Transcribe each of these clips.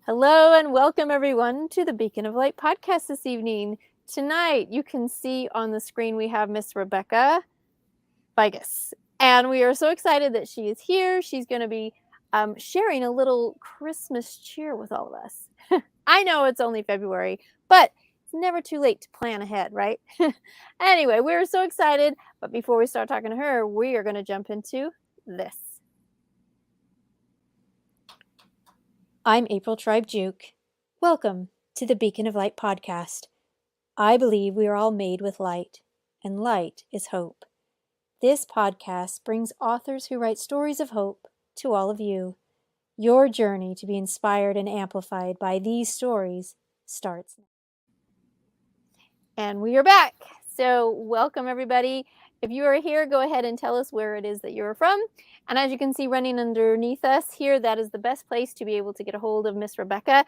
Hello and welcome everyone to the Beacon of Light podcast this evening. Tonight you can see on the screen we have Miss Rebecka Vigus, and we are so excited that she is here. She's going to be sharing a little Christmas cheer with all of us. I know it's only February, but it's never too late to plan ahead, right? Anyway, we're so excited, but before we start talking to her, we are going to jump into this. I'm April Tribe Juke. Welcome to the Beacon of Light podcast. I believe we are all made with light, and light is hope. This podcast brings authors who write stories of hope to all of you. Your journey to be inspired and amplified by these stories starts now. And we are back. So welcome everybody. If you are here, go ahead and tell us where it is that you're from. And as you can see running underneath us here, that is the best place to be able to get a hold of Miss Rebecka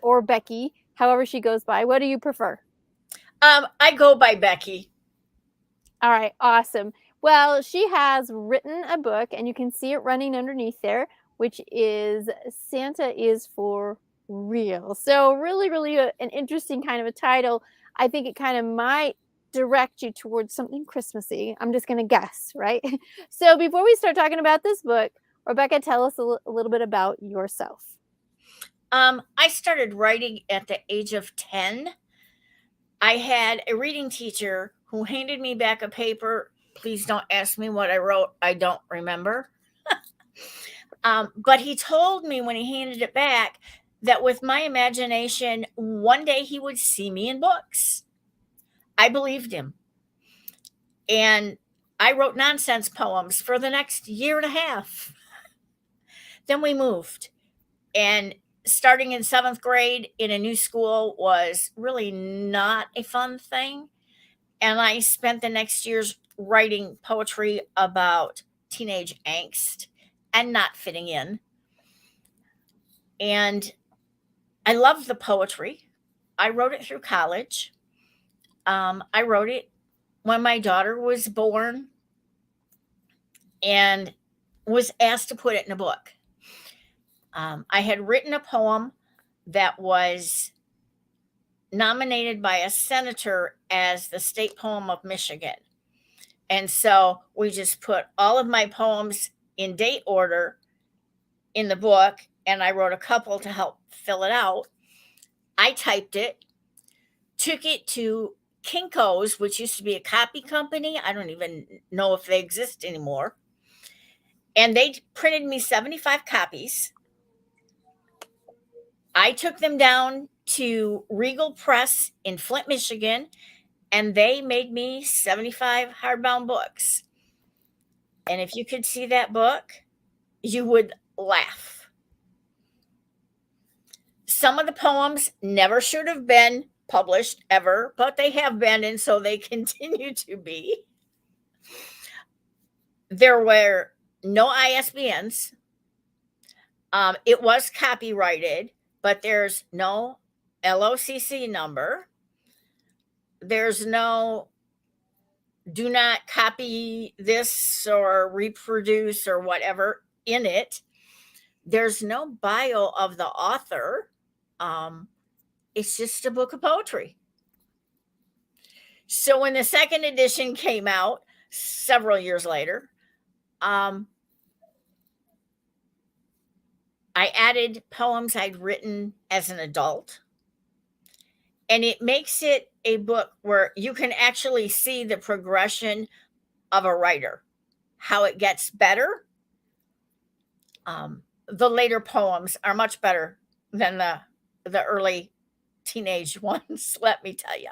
or Becky, however she goes by. What do you prefer? I go by Becky. All right, awesome. Well, she has written a book, and you can see it running underneath there, which is Santa is for Real. So really an interesting kind of a title. I think it kind of might direct you towards something Christmassy. I'm just going to guess, right? So before we start talking about this book, Rebecka, tell us a little bit about yourself. I started writing at the age of 10. I had a reading teacher who handed me back a paper. Please don't ask me what I wrote. I don't remember. But he told me when he handed it back that with my imagination, one day he would see me in books. I believed him. And I wrote nonsense poems for the next year and a half. Then we moved. And starting in 7th grade in a new school was really not a fun thing. And I spent the next years writing poetry about teenage angst and not fitting in. And I loved the poetry. I wrote it through college. I wrote it when my daughter was born and was asked to put it in a book. I had written a poem that was nominated by a senator as the state poem of Michigan. And so we just put all of my poems in date order in the book, and I wrote a couple to help fill it out. I typed it, took it to Kinko's, which used to be a copy company. I don't even know if they exist anymore. And they printed me 75 copies. I took them down to Regal Press in Flint, Michigan, and they made me 75 hardbound books. And if you could see that book, you would laugh. Some of the poems never should have been published ever, but they have been, and so they continue to be. There were no ISBNs. It was copyrighted, but there's no LOCC number. There's no do not copy this or reproduce or whatever in it. There's no bio of the author. It's just a book of poetry. So when the second edition came out several years later, I added poems I'd written as an adult. And it makes it a book where you can actually see the progression of a writer, how it gets better. The later poems are much better than the early teenage ones, let me tell you.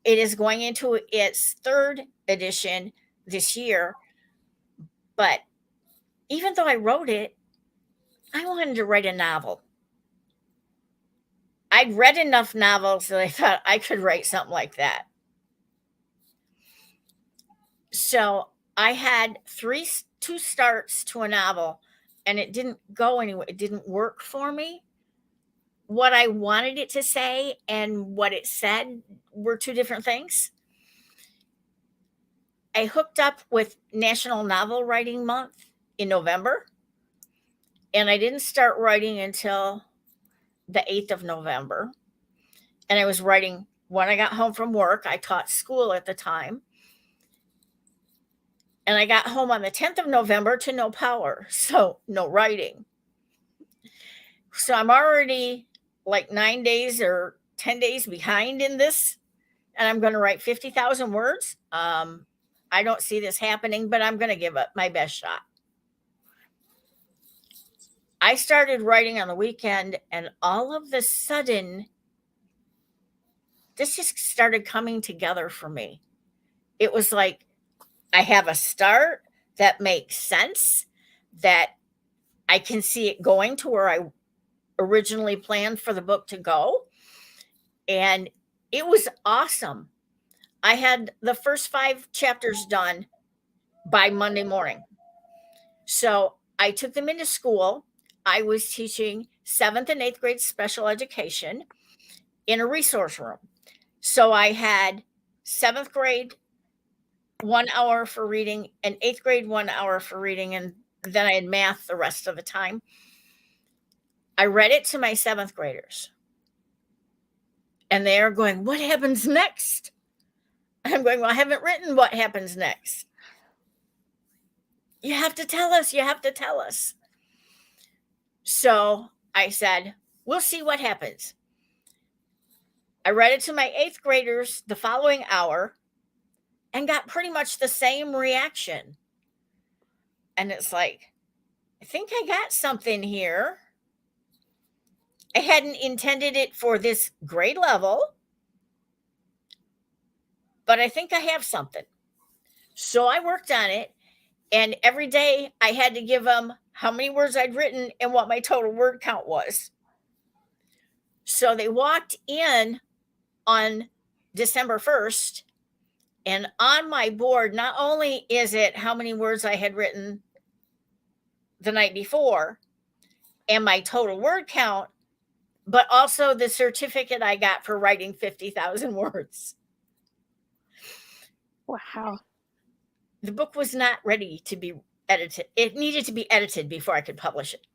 It is going into its 3rd edition this year. But even though I wrote it, I wanted to write a novel. I'd read enough novels that I thought I could write something like that. So I had 2 starts to a novel, and it didn't go anywhere. It didn't work for me. What I wanted it to say and what it said were 2 different things. I hooked up with National Novel Writing Month in November, And I didn't start writing until the 8th of November. And I was writing when I got home from work. I taught school at the time. And I got home on the 10th of November to no power, so no writing. So I'm already like 9 days or 10 days behind in this, and I'm going to write 50,000 words. I don't see this happening, but I'm going to give it my best shot. I started writing on the weekend, and all of a sudden, this just started coming together for me. It was like I have a start that makes sense, that I can see it going to where I originally planned for the book to go. And it was awesome. I had the first 5 chapters done by Monday morning. So I took them into school. I was teaching 7th and 8th grade special education in a resource room. So I had 7th grade 1 hour for reading and 8th grade 1 hour for reading. And then I had math the rest of the time. I read it to my 7th graders. And they are going, what happens next? I'm going, well, I haven't written what happens next. You have to tell us. You have to tell us. So I said, we'll see what happens. I read it to my 8th graders the following hour and got pretty much the same reaction. And it's like, I think I got something here. I hadn't intended it for this grade level, but I think I have something. So I worked on it, and every day I had to give them how many words I'd written and what my total word count was. So they walked in on December 1st, and on my board, not only is it how many words I had written the night before and my total word count, but also the certificate I got for writing 50,000 words. Wow. The book was not ready to be edited. It needed to be edited before I could publish it.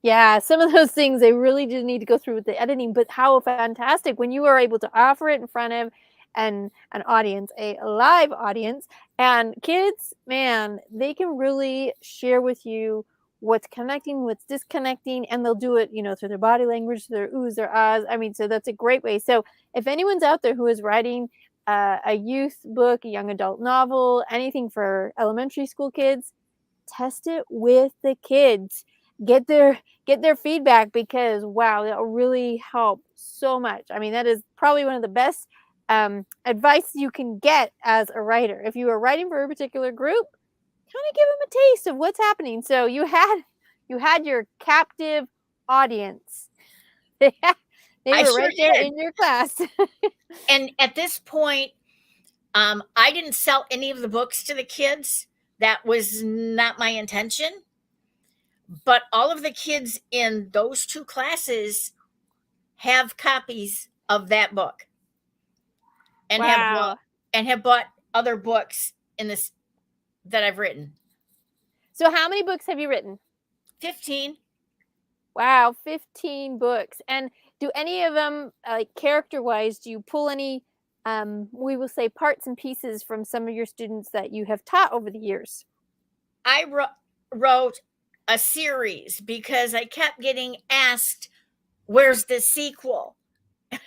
Yeah, some of those things they really do need to go through with the editing, but how fantastic when you are able to offer it in front of an audience, a live audience, and kids, man, they can really share with you what's connecting, what's disconnecting, and they'll do it, through their body language, their oohs, their ahs. I mean, so that's a great way. So if anyone's out there who is writing a youth book, a young adult novel, anything for elementary school kids, test it with the kids. Get their feedback, because wow, that'll really help so much. I mean, that is probably one of the best advice you can get as a writer. If you are writing for a particular group, kind of give them a taste of what's happening. So you had your captive audience. They were sure right there did. in your class. And at this point, I didn't sell any of the books to the kids. That was not my intention. But all of the kids in those 2 classes have copies of that book, and Wow. have bought other books in this that I've written. So how many books have you written? 15. Wow, 15 books. And do any of them, character-wise, do you pull any, we will say, parts and pieces from some of your students that you have taught over the years? I wrote a series because I kept getting asked, where's the sequel?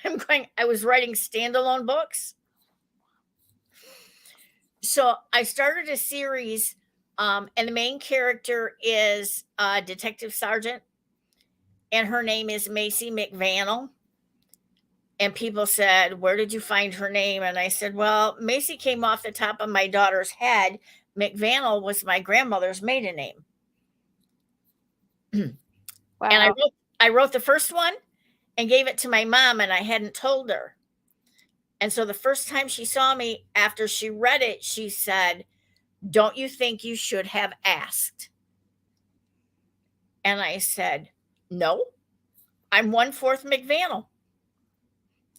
I was writing standalone books. So I started a series, and the main character is a detective sergeant, and her name is Macy McVannell. And people said, where did you find her name? And I said, well, Macy came off the top of my daughter's head. McVannell was my grandmother's maiden name. Wow. And I wrote the first one and gave it to my mom, and I hadn't told her. And so the first time she saw me after she read it, she said, don't you think you should have asked? And I said, no, I'm 1/4 McVannell.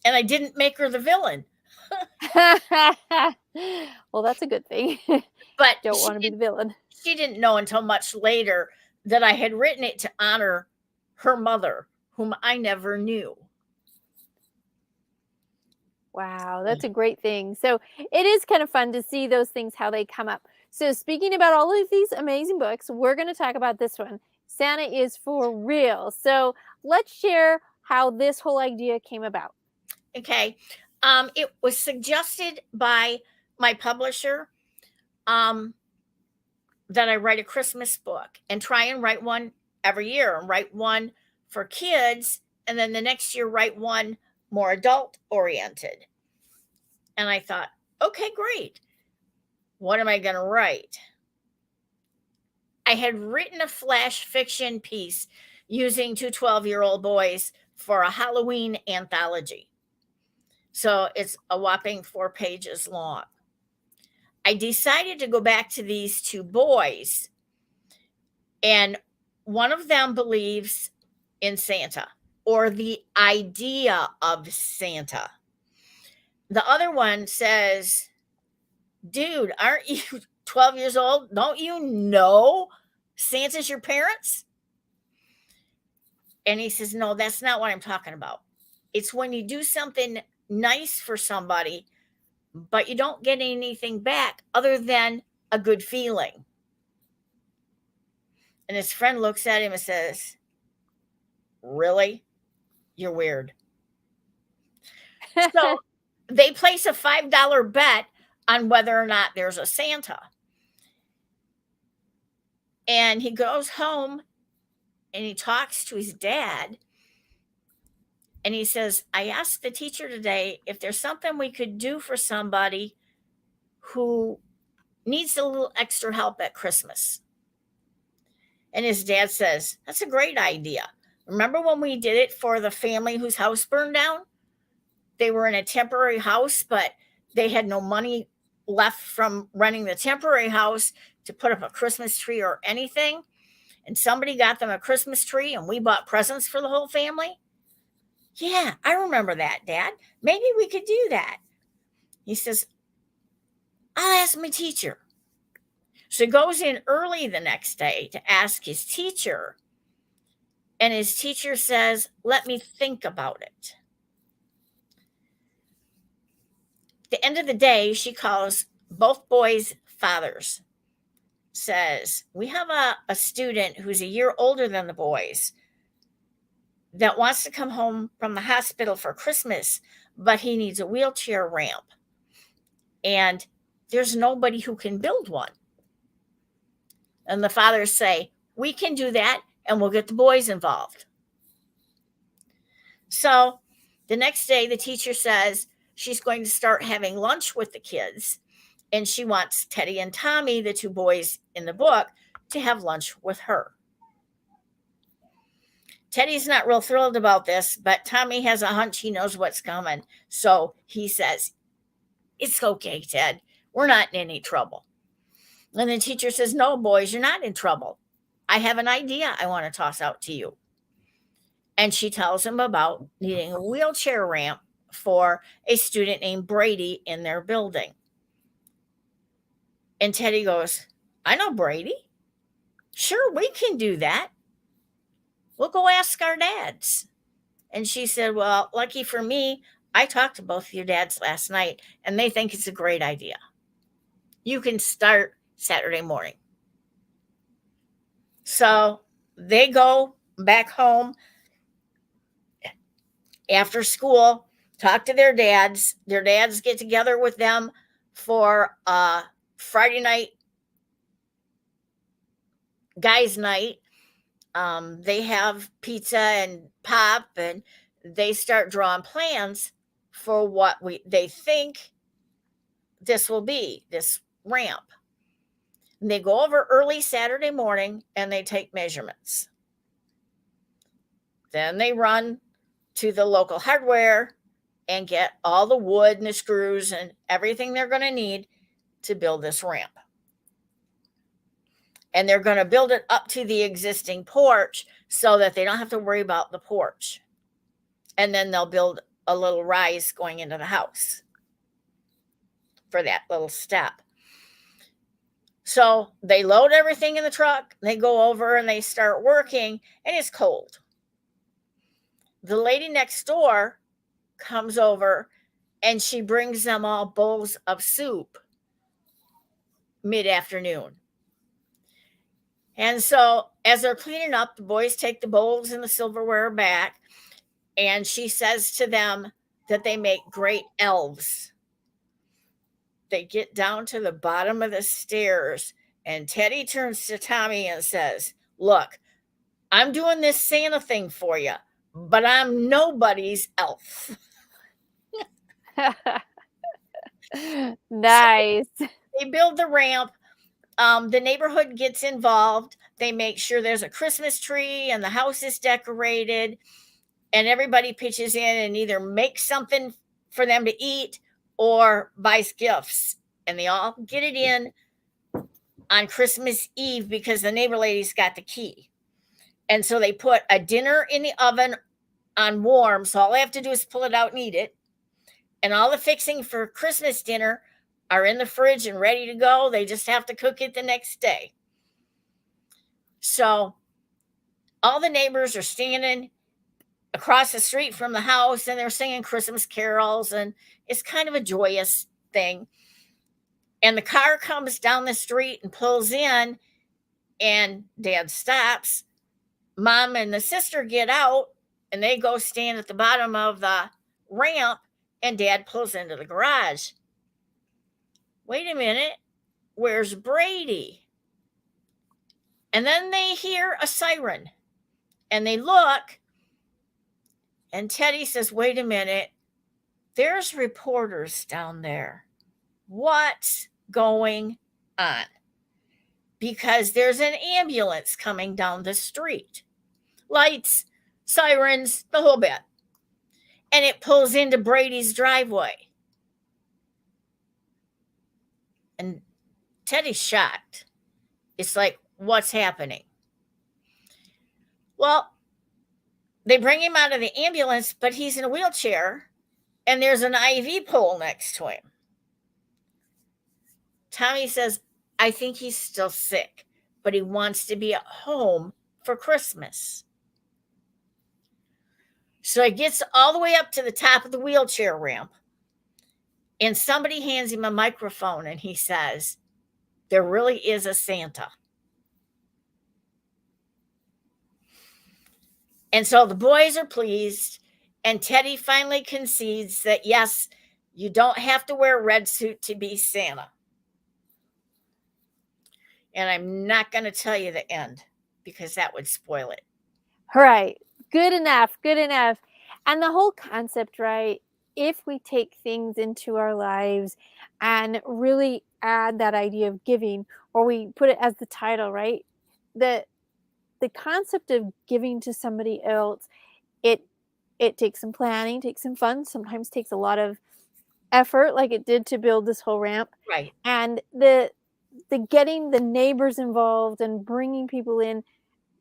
And I didn't make her the villain. Well, that's a good thing. But Don't want to be the villain. she didn't know until much later that I had written it to honor her mother, whom I never knew. Wow, that's a great thing. So it is kind of fun to see those things, how they come up. So speaking about all of these amazing books, we're going to talk about this one. Santa is for real. So let's share how this whole idea came about. Okay. It was suggested by my publisher that I write a Christmas book and try and write one every year and write one for kids. And then the next year, write one more adult oriented. And I thought, okay, great. What am I going to write? I had written a flash fiction piece using two 12-year-old boys for a Halloween anthology. So it's a whopping 4 pages long. I decided to go back to these two boys, and one of them believes in Santa or the idea of Santa. The other one says, dude, aren't you 12 years old? Don't you know Santa's your parents? And he says, no, that's not what I'm talking about. It's when you do something nice for somebody, but you don't get anything back other than a good feeling. And his friend looks at him and says, really? You're weird. So they place a $5 bet on whether or not there's a Santa. And he goes home and he talks to his dad. And he says, I asked the teacher today if there's something we could do for somebody who needs a little extra help at Christmas. And his dad says, that's a great idea. Remember when we did it for the family whose house burned down? They were in a temporary house, but they had no money left from renting the temporary house to put up a Christmas tree or anything. And somebody got them a Christmas tree and we bought presents for the whole family. Yeah, I remember that, Dad. Maybe we could do that. He says, I'll ask my teacher. So he goes in early the next day to ask his teacher. And his teacher says, let me think about it. At the end of the day, she calls both boys' fathers. Says, we have a student who's a year older than the boys that wants to come home from the hospital for Christmas, but he needs a wheelchair ramp. And there's nobody who can build one. And the fathers say, we can do that and we'll get the boys involved. So the next day, the teacher says she's going to start having lunch with the kids. And she wants Teddy and Tommy, the two boys in the book, to have lunch with her. Teddy's not real thrilled about this, but Tommy has a hunch he knows what's coming. So he says, it's okay, Ted. We're not in any trouble. And the teacher says, no, boys, you're not in trouble. I have an idea I want to toss out to you. And she tells him about needing a wheelchair ramp for a student named Brady in their building. And Teddy goes, I know Brady. Sure, we can do that. We'll go ask our dads. And she said, well, lucky for me, I talked to both of your dads last night, and they think it's a great idea. You can start Saturday morning. So they go back home after school, talk to their dads. Their dads get together with them for Friday night guys' night. They have pizza and pop, and they start drawing plans for what they think this will be, this ramp. And they go over early Saturday morning and they take measurements. Then they run to the local hardware and get all the wood and the screws and everything they're going to need to build this ramp. And they're going to build it up to the existing porch so that they don't have to worry about the porch. And then they'll build a little rise going into the house. for that little step. So they load everything in the truck, they go over and they start working, and it's cold. The lady next door comes over and she brings them all bowls of soup mid-afternoon. And so as they're cleaning up, the boys take the bowls and the silverware back, and she says to them that they make great elves. They get down to the bottom of the stairs, and Teddy turns to Tommy and says, "Look, I'm doing this Santa thing for you, but I'm nobody's elf." Nice. So they build the ramp. The neighborhood gets involved. They make sure there's a Christmas tree and the house is decorated, and everybody pitches in and either makes something for them to eat or buys gifts. And they all get it in on Christmas Eve because the neighbor lady's got the key. And so they put a dinner in the oven on warm. So all I have to do is pull it out and eat it. And all the fixing for Christmas dinner are in the fridge and ready to go. They just have to cook it the next day. So all the neighbors are standing across the street from the house and they're singing Christmas carols, and it's kind of a joyous thing. And the car comes down the street and pulls in, and Dad stops. Mom and the sister get out and they go stand at the bottom of the ramp, and Dad pulls into the garage. Wait a minute, where's Brady? And then they hear a siren and they look, and Teddy says, "Wait a minute, there's reporters down there. What's going on?" Because there's an ambulance coming down the street. Lights, sirens, the whole bit. And it pulls into Brady's driveway. And Teddy's shocked. It's like, what's happening? Well, they bring him out of the ambulance, but he's in a wheelchair, and there's an IV pole next to him. Tommy says, "I think he's still sick, but he wants to be at home for Christmas." So he gets all the way up to the top of the wheelchair ramp, and somebody hands him a microphone, and he says, "There really is a Santa." And so the boys are pleased, and Teddy finally concedes that, yes, you don't have to wear a red suit to be Santa. And I'm not going to tell you the end because that would spoil it. Right. Good enough. Good enough. And the whole concept, right? If we take things into our lives and really add that idea of giving, or we put it as the title, right? The concept of giving to somebody else, it takes some planning, takes some fun, sometimes takes a lot of effort, like it did to build this whole ramp. Right. And the getting the neighbors involved and bringing people in,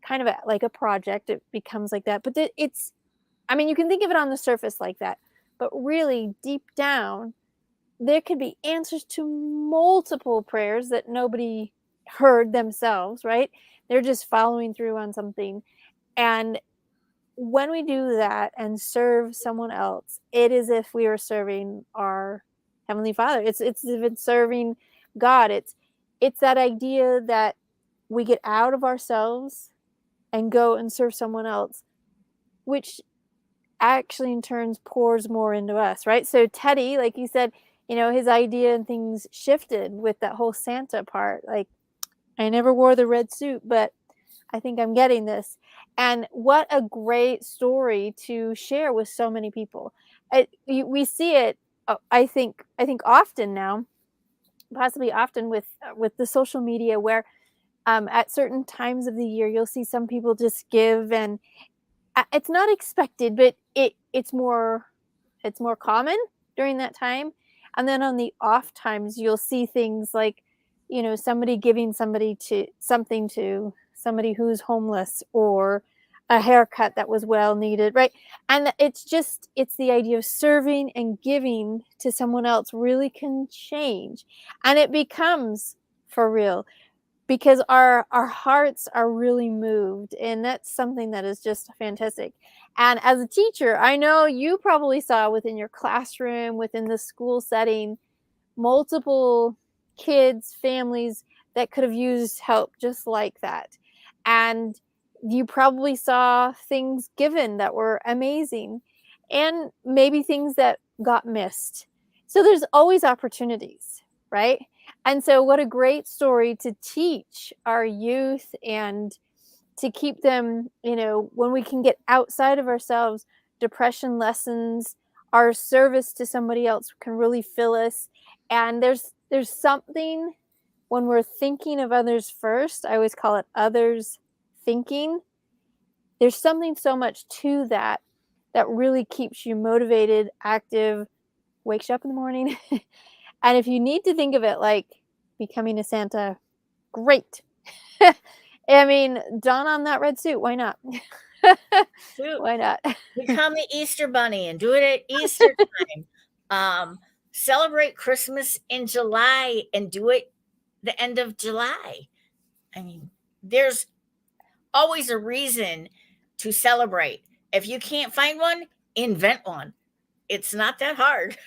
kind of like a project, it becomes like that. But it's, I mean, you can think of it on the surface like that, but really deep down, there could be answers to multiple prayers that nobody heard themselves, right? They're just following through on something. And when we do that and serve someone else, it is if we are serving our Heavenly Father. It's if it's serving God. It's that idea that we get out of ourselves and go and serve someone else, which actually in turn pours more into us, right? So Teddy, like you said, his idea and things shifted with that whole Santa part. Like, I never wore the red suit, but I think I'm getting this. And what a great story to share with so many people. We see it, I think often now, possibly often with the social media, where at certain times of the year, you'll see some people just give, and it's not expected, but it's more common during that time. And then on the off times, you'll see things like, somebody giving something to somebody who's homeless, or a haircut that was well needed, right? And it's the idea of serving and giving to someone else really can change, and it becomes for real, because our hearts are really moved, and that's something that is just fantastic. And as a teacher, I know you probably saw within your classroom, within the school setting, multiple kids, families that could have used help just like that. And you probably saw things given that were amazing, and maybe things that got missed. So there's always opportunities, right? And so, what a great story to teach our youth and to keep them, when we can get outside of ourselves, depression lessens, our service to somebody else can really fill us. And there's something when we're thinking of others first, I always call it others thinking. There's something so much to that that really keeps you motivated, active, wakes you up in the morning. And if you need to think of it like becoming a Santa, great. I mean, don on that red suit. Why not? Shoot, Why not? become the Easter Bunny and do it at Easter time. Celebrate Christmas in July and do it the end of July. I mean, there's always a reason to celebrate. If you can't find one, invent one. It's not that hard.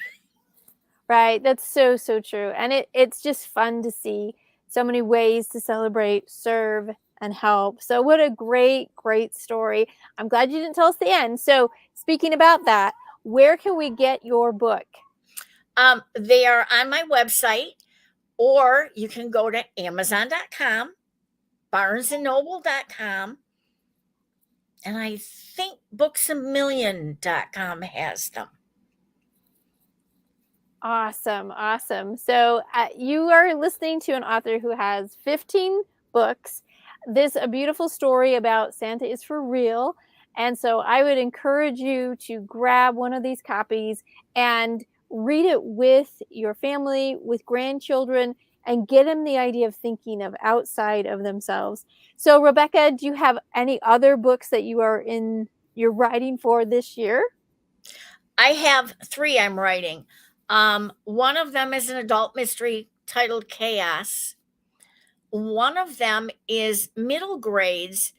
Right. That's so, so true. And it's just fun to see so many ways to celebrate, serve, and help. So, what a great, great story. I'm glad you didn't tell us the end. So, speaking about that, where can we get your book? They are on my website, or you can go to Amazon.com, BarnesandNoble.com, and I think BooksAMillion.com has them. Awesome. Awesome. So you are listening to an author who has 15 books. This a beautiful story about Santa is for real. And so I would encourage you to grab one of these copies and read it with your family, with grandchildren, and get them the idea of thinking of outside of themselves. So Rebecka, do you have any other books that you're writing for this year? I have 3 I'm writing. One of them is an adult mystery titled Chaos. One of them is middle grades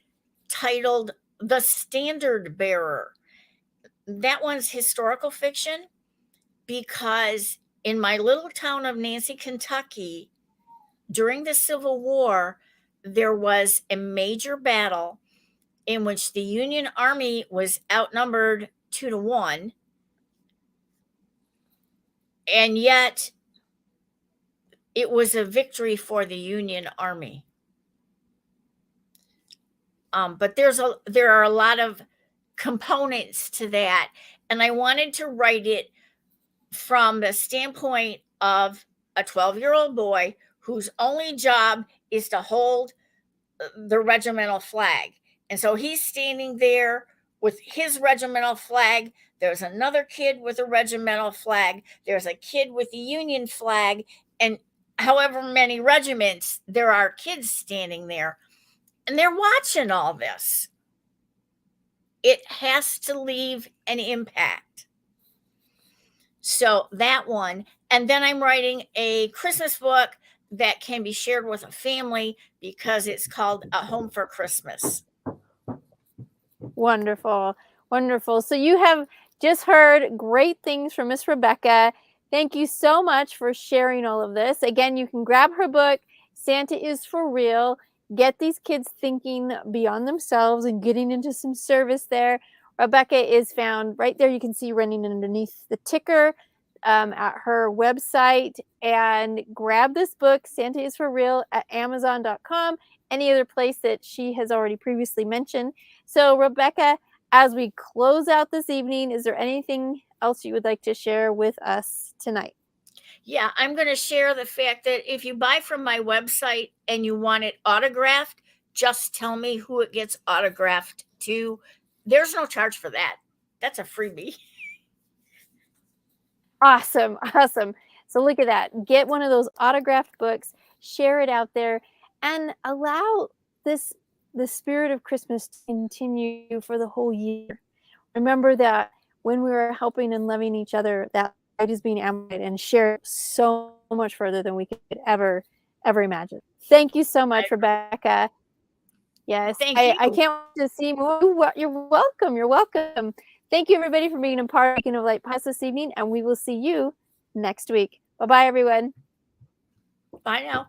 titled The Standard Bearer. That one's historical fiction because in my little town of Nancy, Kentucky, during the Civil War, there was a major battle in which the Union Army was outnumbered 2-1. And yet it was a victory for the Union Army. But there are a lot of components to that, and I wanted to write it from the standpoint of a 12-year-old boy whose only job is to hold the regimental flag. And so he's standing there with his regimental flag. There's another kid with a regimental flag. There's a kid with the Union flag. And however many regiments, there are kids standing there. And they're watching all this. It has to leave an impact. So that one. And then I'm writing a Christmas book that can be shared with a family because it's called A Home for Christmas. Wonderful. Wonderful. So you have just heard great things from Miss Rebecka. Thank you so much for sharing all of this. Again, you can grab her book, Santa is for Real. Get these kids thinking beyond themselves and getting into some service there. Rebecka is found right there. You can see running underneath the ticker at her website. And grab this book, Santa is for Real, at Amazon.com, any other place that she has already previously mentioned. So, Rebecka, as we close out this evening, is there anything else you would like to share with us tonight? Yeah, I'm going to share the fact that if you buy from my website and you want it autographed, just tell me who it gets autographed to. There's no charge for that. That's a freebie. Awesome. Awesome. So look at that. Get one of those autographed books, share it out there, and allow this the spirit of Christmas to continue for the whole year. Remember that when we are helping and loving each other, that light is being amplified and shared so much further than we could ever imagine. Thank you so much, Rebecka. Yes, Thank I you. can't wait to see more. You're welcome. You're welcome. Thank you, everybody, for being a part of Beacon of Light podcast this evening, and we will see you next week. Bye-bye, everyone. Bye now.